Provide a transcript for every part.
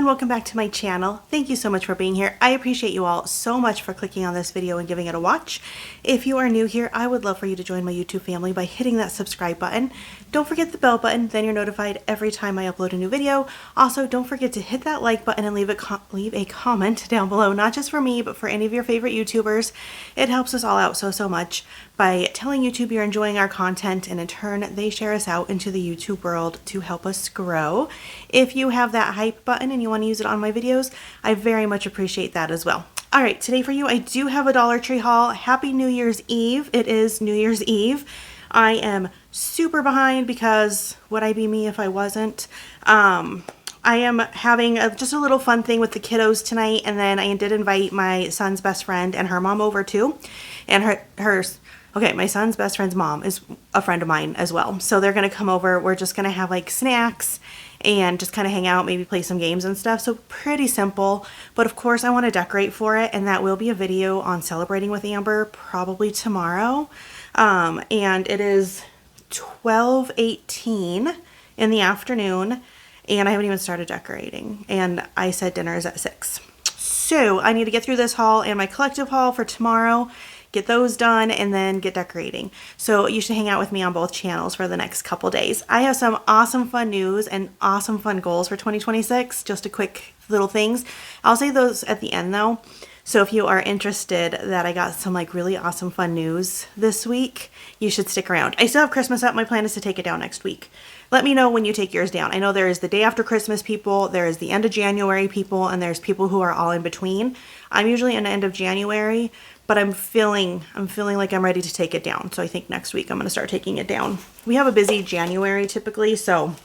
welcome back to my channel. Thank you so much for being here. I appreciate you all so much for clicking on this video and giving it a watch. If you are new here, I would love for you to join my YouTube family by hitting that subscribe button. Don't forget the bell button, then you're notified every time I upload a new video. Also, don't forget to hit that like button and leave a comment down below, not just for me, but for any of your favorite YouTubers. It helps us all out so much by telling YouTube you're enjoying our content, and in turn, they share us out into the YouTube world to help us grow. If you have that hype button and you want to use it on my videos, I very much appreciate that as well. All right, today for you, I do have a Dollar Tree haul. Happy New Year's Eve. It is New Year's Eve. I am super behind because would I be me if I wasn't? I am having just a little fun thing with the kiddos tonight, and then I did invite my son's best friend and her mom over too. And okay, my son's best friend's mom is a friend of mine as well. So they're going to come over. We're just going to have like snacks and just kind of hang out, maybe play some games and stuff. So pretty simple, but of course I want to decorate for it, and that will be a video on celebrating with Amber probably tomorrow. And it is 12:18 in the afternoon, and I haven't even started decorating, and I said dinner is at 6. So I need to get through this haul and my collective haul for tomorrow, get those done, and then get decorating. So you should hang out with me on both channels for the next couple days. I have some awesome fun news and awesome fun goals for 2026, just a quick little things. I'll say those at the end though. So if you are interested that I got some like really awesome fun news this week, you should stick around. I still have Christmas up. My plan is to take it down next week. Let me know when you take yours down. I know there is the day after Christmas people, there is the end of January people, and there's people who are all in between. I'm usually in the end of January, but I'm feeling like I'm ready to take it down. So I think next week I'm going to start taking it down. We have a busy January typically, so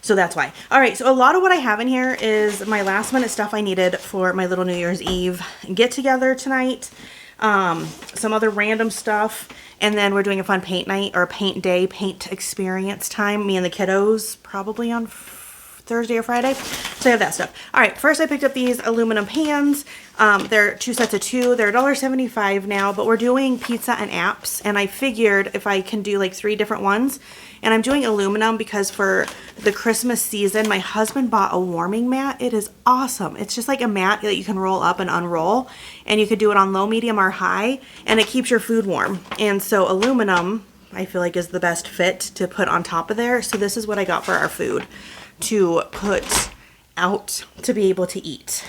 that's why. All right, so a lot of what I have in here is my last minute stuff I needed for my little New Year's Eve get together tonight. Some other random stuff. And then we're doing a fun paint night or paint day, paint experience time. Me and the kiddos probably on Thursday or Friday. So I have that stuff. All right, first I picked up these aluminum pans. They're 2 sets of 2. They're $1.75 now, but we're doing pizza and apps. And I figured if I can do like 3 different ones. And I'm doing aluminum because for the Christmas season, my husband bought a warming mat. It is awesome. It's just like a mat that you can roll up and unroll. And you could do it on low, medium, or high. And it keeps your food warm. And so aluminum, I feel like, is the best fit to put on top of there. So this is what I got for our food to put out to be able to eat.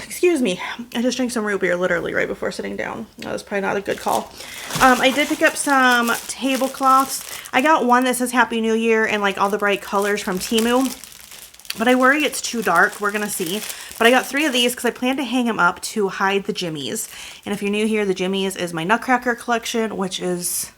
Excuse me, I just drank some root beer literally right before sitting down. That was probably not a good call. I did pick up some tablecloths. I got one that says Happy New Year and like all the bright colors from Temu, but I worry it's too dark. We're gonna see. But I got 3 of these because I plan to hang them up to hide the jimmies. And if you're new here, the jimmies is my Nutcracker collection, which is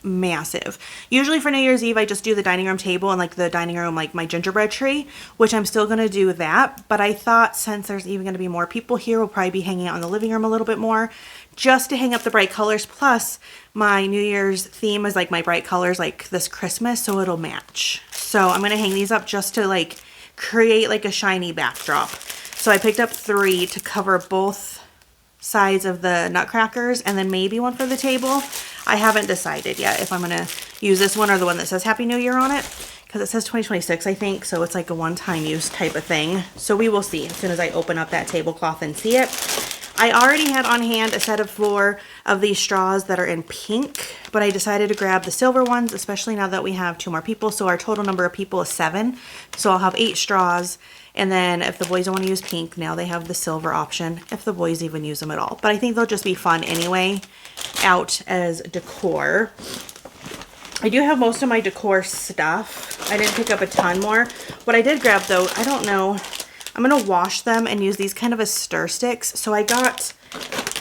massive. Usually for New Year's Eve I just do the dining room table and like the dining room, like my gingerbread tree, which I'm still gonna do that, but I thought since there's even gonna be more people here, we'll probably be hanging out in the living room a little bit more just to hang up the bright colors. Plus my New Year's theme is like my bright colors like this Christmas, so it'll match. So I'm gonna hang these up just to like create like a shiny backdrop. So I picked up 3 to cover both sides of the nutcrackers, and then maybe one for the table. I haven't decided yet if I'm gonna use this one or the one that says Happy New Year on it, because it says 2026 I think, so it's like a one-time use type of thing. So we will see as soon as I open up that tablecloth and see it. I already had on hand a set of 4 of these straws that are in pink, but I decided to grab the silver ones, especially now that we have 2 more people. So our total number of people is 7. So I'll have 8 straws. And then if the boys don't want to use pink, now they have the silver option, if the boys even use them at all. But I think they'll just be fun anyway, out as decor. I do have most of my decor stuff. I didn't pick up a ton more. What I did grab though, I don't know, I'm going to wash them and use these kind of as stir sticks. So I got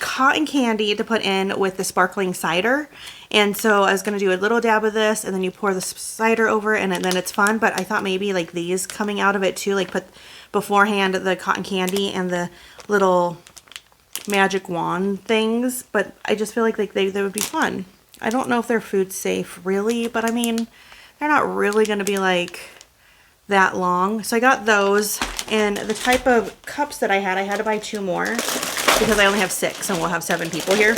cotton candy to put in with the sparkling cider. And so I was going to do a little dab of this, and then you pour the cider over it, and then it's fun. But I thought maybe like these coming out of it too, like put beforehand the cotton candy and the little magic wand things. But I just feel like they would be fun. I don't know if they're food safe really, but I mean, they're not really going to be like that long. So I got those, and the type of cups that I had to buy 2 more because I only have 6 and we'll have 7 people here,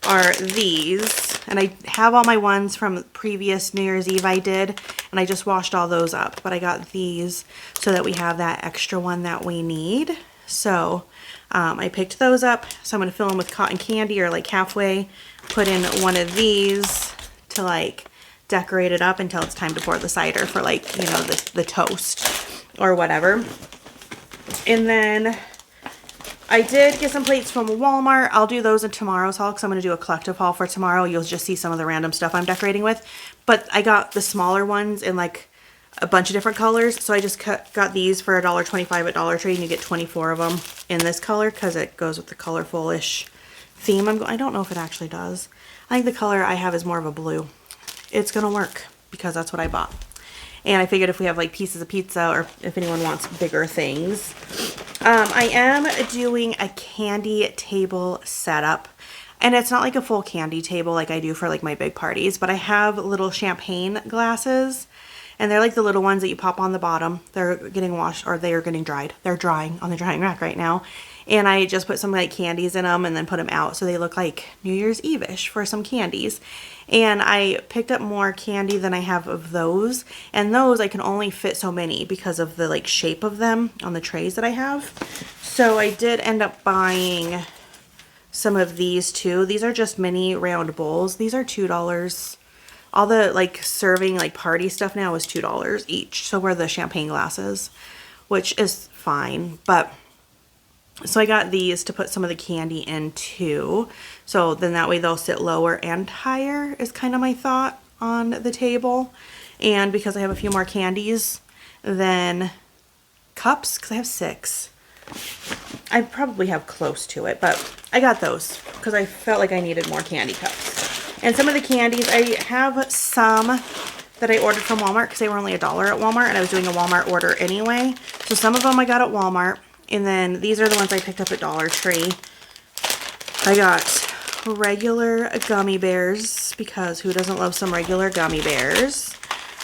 are these. And I have all my ones from previous New Year's Eve I did, and I just washed all those up, but I got these so that we have that extra one that we need. So I picked those up, so I'm going to fill them with cotton candy, or like halfway, put in one of these to like decorate it up until it's time to pour the cider for, like, you know, the toast or whatever. And then I did get some plates from Walmart. I'll do those in tomorrow's haul because I'm going to do a collective haul for tomorrow. You'll just see some of the random stuff I'm decorating with. But I got the smaller ones in like a bunch of different colors. So I just got these for $1.25 at Dollar Tree, and you get 24 of them in this color because it goes with the colorful-ish theme. I don't know if it actually does. I think the color I have is more of a blue. It's going to work because that's what I bought. And I figured if we have like pieces of pizza, or if anyone wants bigger things. I am doing a candy table setup. And it's not like a full candy table like I do for like my big parties. But I have little champagne glasses. And they're like the little ones that you pop on the bottom. They're getting washed, or they are getting dried. They're drying on the drying rack right now. And I just put some like candies in them and then put them out so they look like New Year's Eve-ish for some candies. And I picked up more candy than I have of those. And those I can only fit so many because of the like shape of them on the trays that I have. So I did end up buying some of these too. These are just mini round bowls. These are $2. All the like serving like party stuff now is $2 each. So we're the champagne glasses, which is fine. But so I got these to put some of the candy into. So then that way they'll sit lower and higher is kind of my thought on the table. And because I have a few more candies than cups, because I have 6. I probably have close to it, but I got those because I felt like I needed more candy cups. And some of the candies, I have some that I ordered from Walmart because they were only $1 at Walmart, and I was doing a Walmart order anyway. So some of them I got at Walmart. And then these are the ones I picked up at Dollar Tree. I got regular gummy bears because who doesn't love some regular gummy bears?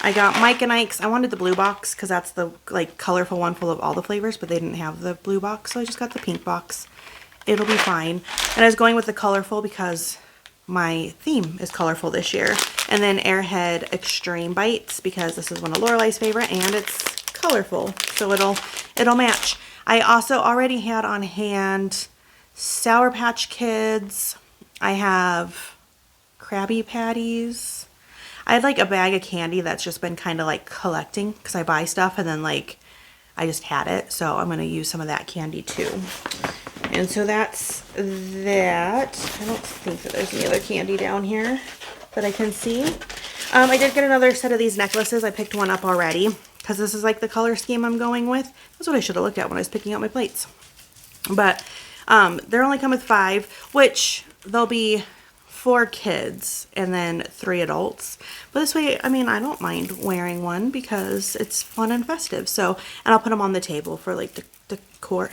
I got Mike and Ike's. I wanted the blue box because that's the like colorful one full of all the flavors, but they didn't have the blue box, so I just got the pink box. It'll be fine. And I was going with the colorful because my theme is colorful this year. And then Airhead Extreme Bites because this is one of Lorelai's favorite and it's colorful, so it'll match. I also already had on hand Sour Patch Kids. I have Krabby Patties. I had like a bag of candy that's just been kind of like collecting because I buy stuff and then like I just had it. So I'm going to use some of that candy too. And so that's that. I don't think that there's any other candy down here that I can see. I did get another set of these necklaces. I picked one up already because this is like the color scheme I'm going with. That's what I should have looked at when I was picking out my plates. But they're only come with 5, which there'll be 4 kids and then 3 adults. But this way, I mean, I don't mind wearing one because it's fun and festive. So, and I'll put them on the table for like decor.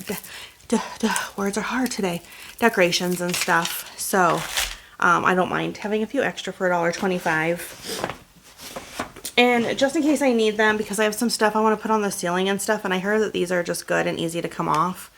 Words are hard today. Decorations and stuff. So, I don't mind having a few extra for $1.25. And just in case I need them, because I have some stuff I want to put on the ceiling and stuff, and I heard that these are just good and easy to come off.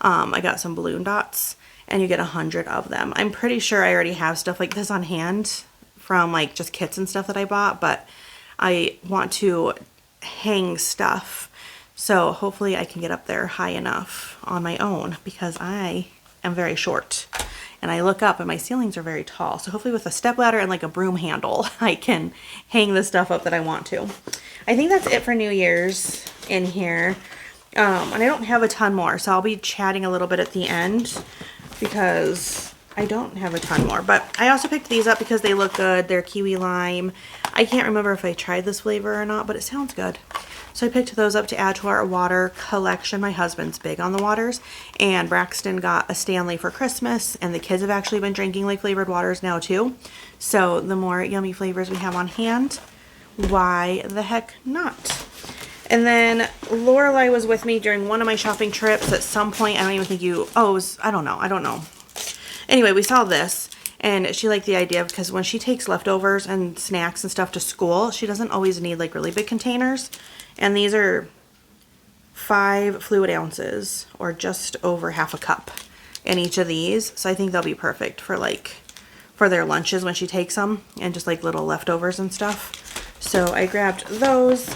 I got some balloon dots, and you get 100 of them. I'm pretty sure I already have stuff like this on hand from like just kits and stuff that I bought, but I want to hang stuff. So hopefully I can get up there high enough on my own because I am very short. And I look up and my ceilings are very tall. So hopefully with a stepladder and like a broom handle, I can hang the stuff up that I want to. I think that's it for New Year's in here. And I don't have a ton more. So I'll be chatting a little bit at the end because I don't have a ton more. But I also picked these up because they look good. They're kiwi lime. I can't remember if I tried this flavor or not, but it sounds good. So I picked those up to add to our water collection. My husband's big on the waters, and Braxton got a Stanley for Christmas, and the kids have actually been drinking like flavored waters now too. So the more yummy flavors we have on hand, why the heck not? And then Lorelai was with me during one of my shopping trips at some point. I don't even think I don't know. Anyway, we saw this. And she liked the idea because when she takes leftovers and snacks and stuff to school, she doesn't always need like really big containers. And these are 5 fluid ounces or just over half a cup in each of these. So I think they'll be perfect for like for their lunches when she takes them and just like little leftovers and stuff. So I grabbed those.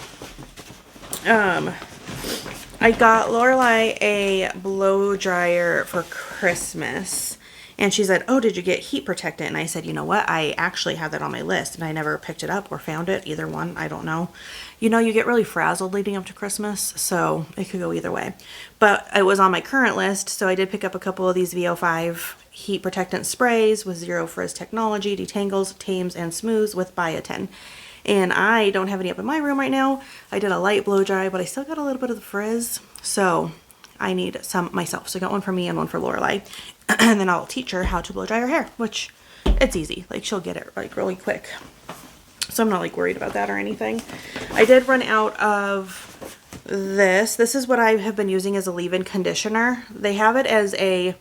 I got Lorelai a blow dryer for Christmas. And she said, oh, did you get heat protectant? And I said, you know what? I actually have that on my list and I never picked it up or found it. Either one. I don't know. You know, you get really frazzled leading up to Christmas, so it could go either way. But it was on my current list, so I did pick up a couple of these VO5 heat protectant sprays with zero frizz technology, detangles, tames, and smooths with biotin. And I don't have any up in my room right now. I did a light blow dry, but I still got a little bit of the frizz, so I need some myself. So I got one for me and one for Lorelai. And then I'll teach her how to blow dry her hair, which it's easy. Like, she'll get it like really quick. So I'm not like worried about that or anything. I did run out of this. This is what I have been using as a leave-in conditioner. They have it as a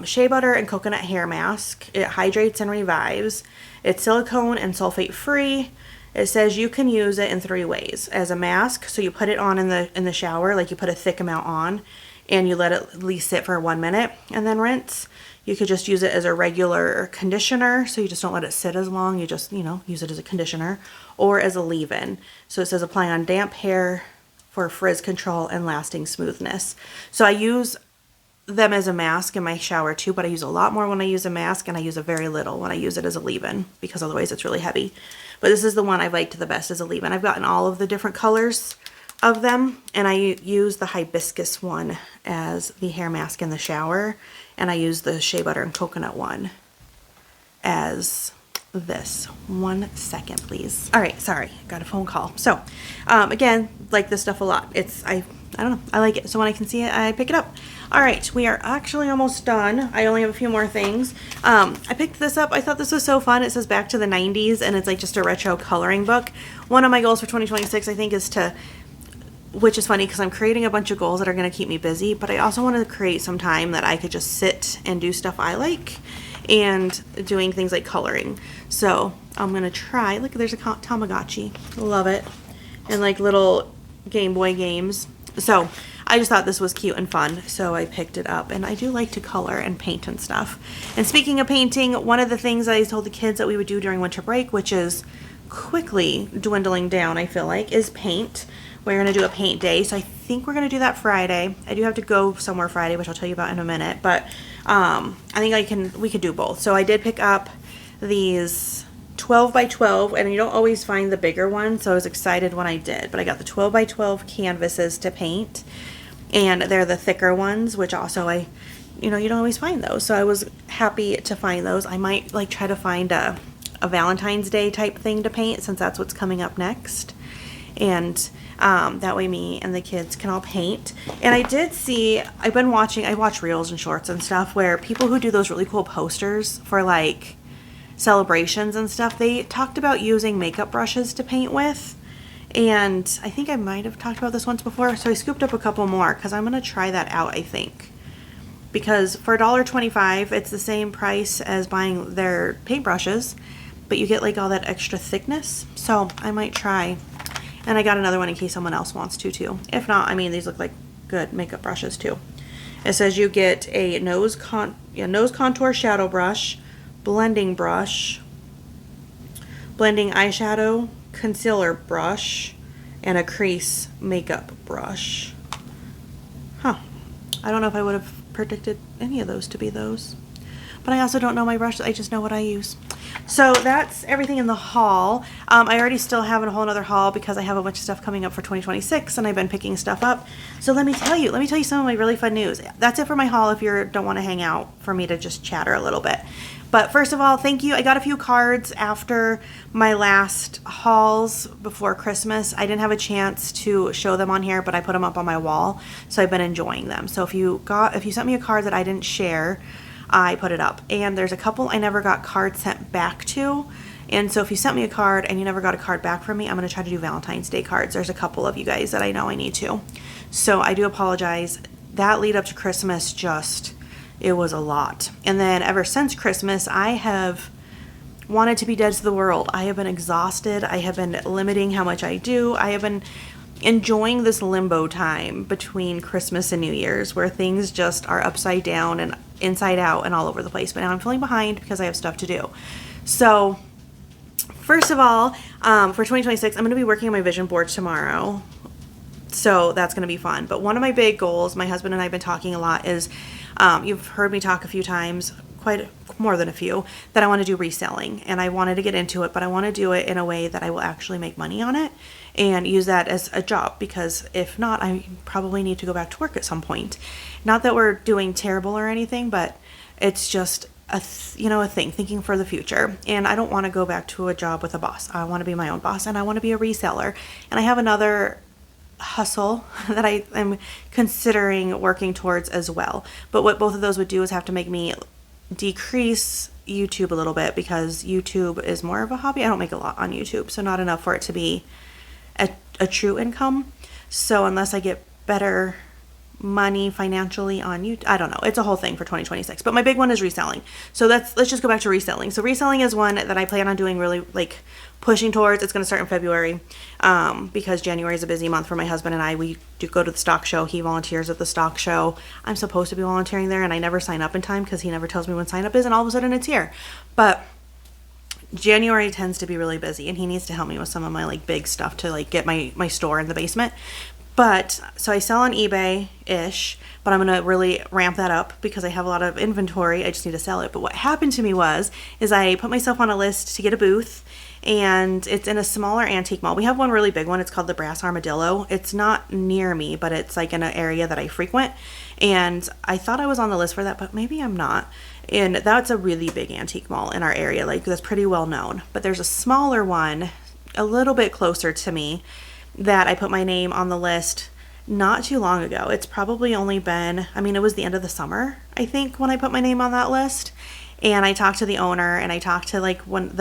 shea butter and coconut hair mask. It hydrates and revives. It's silicone and sulfate free. It says you can use it in 3 ways. As a mask, so you put it on in the shower, like you put a thick amount on, and you let it at least sit for 1 minute and then rinse. You could just use it as a regular conditioner, so you just don't let it sit as long. You just, you know, use it as a conditioner, or as a leave-in. So it says apply on damp hair for frizz control and lasting smoothness. So I use them as a mask in my shower too, but I use a lot more when I use a mask, and I use a very little when I use it as a leave-in, because otherwise it's really heavy. But this is the one I liked the best as a leave-in. I've gotten all of the different colors of them, and I use the hibiscus one as the hair mask in the shower, and I use the shea butter and coconut one as this. 1 second, please. All right, sorry, got a phone call. So again, like this stuff a lot. I don't know, I like it. So when I can see it, I pick it up. All right, we are actually almost done. I only have a few more things. I picked this up. I thought this was so fun. It says Back to the 90s, and it's like just a retro coloring book. One of my goals for 2026, I think, is to, which is funny because I'm creating a bunch of goals that are going to keep me busy, but I also wanted to create some time that I could just sit and do stuff I like, and doing things like coloring. So I'm going to try. Look, there's a Tamagotchi. Love it. And like little Game Boy games. So I just thought this was cute and fun, so I picked it up. And I do like to color and paint and stuff. And speaking of painting, one of the things I told the kids that we would do during winter break, which is quickly dwindling down, I feel like, is paint. We're going to do a paint day, so I think we're going to do that Friday. I do have to go somewhere Friday, which I'll tell you about in a minute, but I think we could do both. So I did pick up these 12 by 12, and you don't always find the bigger ones, so I was excited when I did. But I got the 12 by 12 canvases to paint, and they're the thicker ones, which also you don't always find those. So I was happy to find those. I might like try to find a Valentine's Day type thing to paint, since that's what's coming up next. And that way me and the kids can all paint. And I did see, I watch reels and shorts and stuff where people who do those really cool posters for like celebrations and stuff, they talked about using makeup brushes to paint with. And I think I might have talked about this once before, so I scooped up a couple more because I'm going to try that out, I think. Because for $1.25, it's the same price as buying their paintbrushes, but you get like all that extra thickness. So I might try. And I got another one in case someone else wants to too. If not, I mean, these look like good makeup brushes too. It says you get a nose contour shadow brush, blending brush, blending eyeshadow, concealer brush, and a crease makeup brush. Huh. I don't know if I would have predicted any of those to be those. But I also don't know my brushes. I just know what I use. So that's everything in the haul. I already still have a whole other haul because I have a bunch of stuff coming up for 2026, and I've been picking stuff up. So let me tell you some of my really fun news. That's it for my haul if you don't want to hang out for me to just chatter a little bit. But first of all, thank you. I got a few cards after my last hauls before Christmas. I didn't have a chance to show them on here, but I put them up on my wall. So I've been enjoying them. So if you sent me a card that I didn't share, I put it up. And there's a couple I never got cards sent back to. And so if you sent me a card and you never got a card back from me, I'm going to try to do Valentine's Day cards. There's a couple of you guys that I know I need to. So I do apologize. That lead up to Christmas, it was a lot. And then ever since Christmas, I have wanted to be dead to the world. I have been exhausted. I have been limiting how much I do. I have been enjoying this limbo time between Christmas and New Year's where things just are upside down and inside out and all over the place. But now I'm feeling behind because I have stuff to do. So First of all, for 2026, I'm going to be working on my vision board tomorrow. So that's going to be fun. But one of my big goals, my husband and I have been talking a lot, is you've heard me talk a few times, quite more than a few, that I want to do reselling. And I wanted to get into it, but I want to do it in a way that I will actually make money on it and use that as a job, because if not, I probably need to go back to work at some point. Not that we're doing terrible or anything, but it's just a thing, thinking for the future. And I don't want to go back to a job with a boss. I want to be my own boss, and I want to be a reseller. And I have another hustle that I am considering working towards as well. But what both of those would do is have to make me decrease YouTube a little bit, because YouTube is more of a hobby. I don't make a lot on YouTube, so not enough for it to be a true income. So unless I get better money financially on YouTube, I don't know. It's a whole thing for 2026. But my big one is reselling. So let's just go back to reselling. So reselling is one that I plan on doing, really like pushing towards. It's going to start in February, because January is a busy month for my husband and I. We do go to the stock show. He volunteers at the stock show. I'm supposed to be volunteering there, and I never sign up in time because he never tells me when sign up is, and all of a sudden it's here. But January tends to be really busy, and he needs to help me with some of my like big stuff to like get my store in the basement. But so I sell on eBay-ish, but I'm going to really ramp that up because I have a lot of inventory. I just need to sell it. But what happened to me is I put myself on a list to get a booth, and it's in a smaller antique mall. We have one really big one. It's called the Brass Armadillo. It's not near me, but it's like in an area that I frequent. And I thought I was on the list for that, but maybe I'm not. And that's a really big antique mall in our area. Like, that's pretty well known. But there's a smaller one a little bit closer to me that I put my name on the list not too long ago. It's probably only been, it was the end of the summer, I think, when I put my name on that list. And I talked to the owner, and I talked to like one of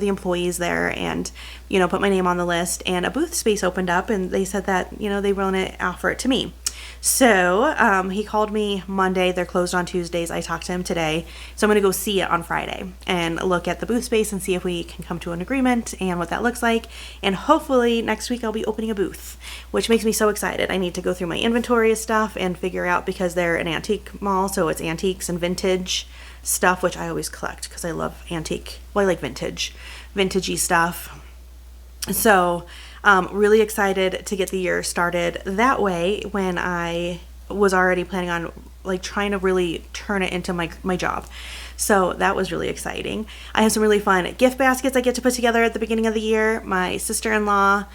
the employees there, and put my name on the list, and a booth space opened up, and they said that they want to offer it to me. So he called me Monday. They're closed on Tuesdays. I talked to him today. So I'm going to go see it on Friday and look at the booth space and see if we can come to an agreement and what that looks like. And hopefully next week I'll be opening a booth, which makes me so excited. I need to go through my inventory of stuff and figure out, because they're an antique mall, so it's antiques and vintage stuff, which I always collect because I love antique. Well, I like vintagey stuff. So really excited to get the year started that way, when I was already planning on like trying to really turn it into my job. So that was really exciting. I have some really fun gift baskets I get to put together at the beginning of the year. My sister-in-law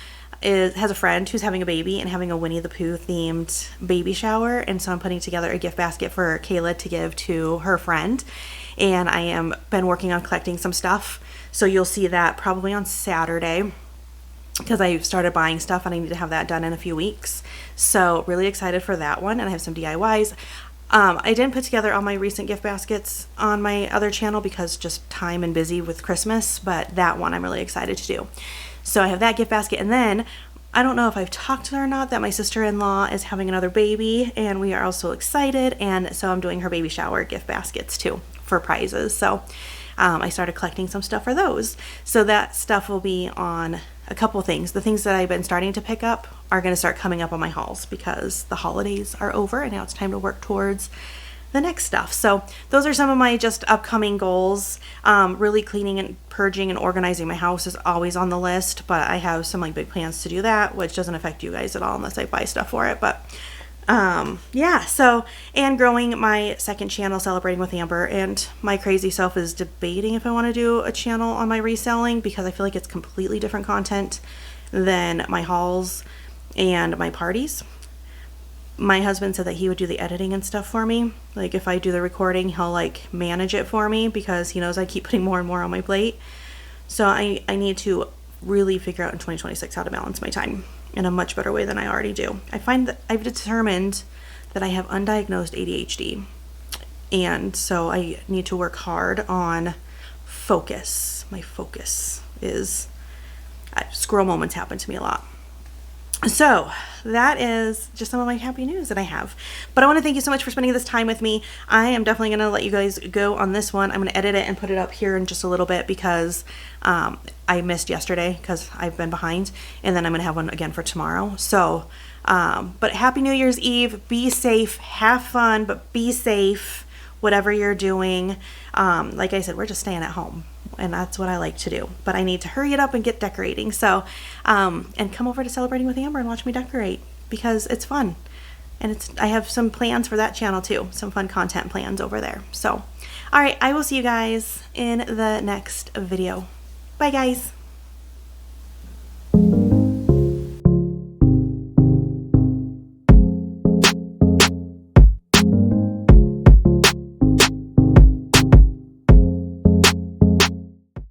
has a friend who's having a baby and having a Winnie the Pooh themed baby shower. And so I'm putting together a gift basket for Kayla to give to her friend. And I am been working on collecting some stuff. So you'll see that probably on Saturday, because I started buying stuff and I need to have that done in a few weeks. So really excited for that one. And I have some DIYs. I didn't put together all my recent gift baskets on my other channel because just time and busy with Christmas, but that one I'm really excited to do. So I have that gift basket. And then I don't know if I've talked to her or not that my sister-in-law is having another baby, and we are also excited. And so I'm doing her baby shower gift baskets too for prizes. So I started collecting some stuff for those. So that stuff will be on a couple things. The things that I've been starting to pick up are going to start coming up on my hauls because the holidays are over and now it's time to work towards the next stuff. So those are some of my just upcoming goals. Really cleaning and purging and organizing my house is always on the list, but I have some like big plans to do that, which doesn't affect you guys at all unless I buy stuff for it. But yeah, so, and growing my second channel, Celebrating with Amber, and my crazy self is debating if I want to do a channel on my reselling, because I feel like it's completely different content than my hauls and my parties. My husband said that he would do the editing and stuff for me. Like if I do the recording, he'll like manage it for me because he knows I keep putting more and more on my plate. So I need to really figure out in 2026 how to balance my time in a much better way than I already do. I find that I've determined that I have undiagnosed ADHD, and so I need to work hard on focus. My focus is, squirrel moments happen to me a lot. So that is just some of my happy news that I have. But I want to thank you so much for spending this time with me. I am definitely going to let you guys go on this one. I'm going to edit it and put it up here in just a little bit because I missed yesterday because I've been behind. And then I'm going to have one again for tomorrow. So, but happy New Year's Eve. Be safe. Have fun, but be safe. Whatever you're doing. Like I said, we're just staying at home. and that's what I like to do. But I need to hurry it up and get decorating. So, and come over to Celebrating with Amber and watch me decorate, because it's fun. And I have some plans for that channel too, some fun content plans over there. So, all right, I will see you guys in the next video. Bye, guys.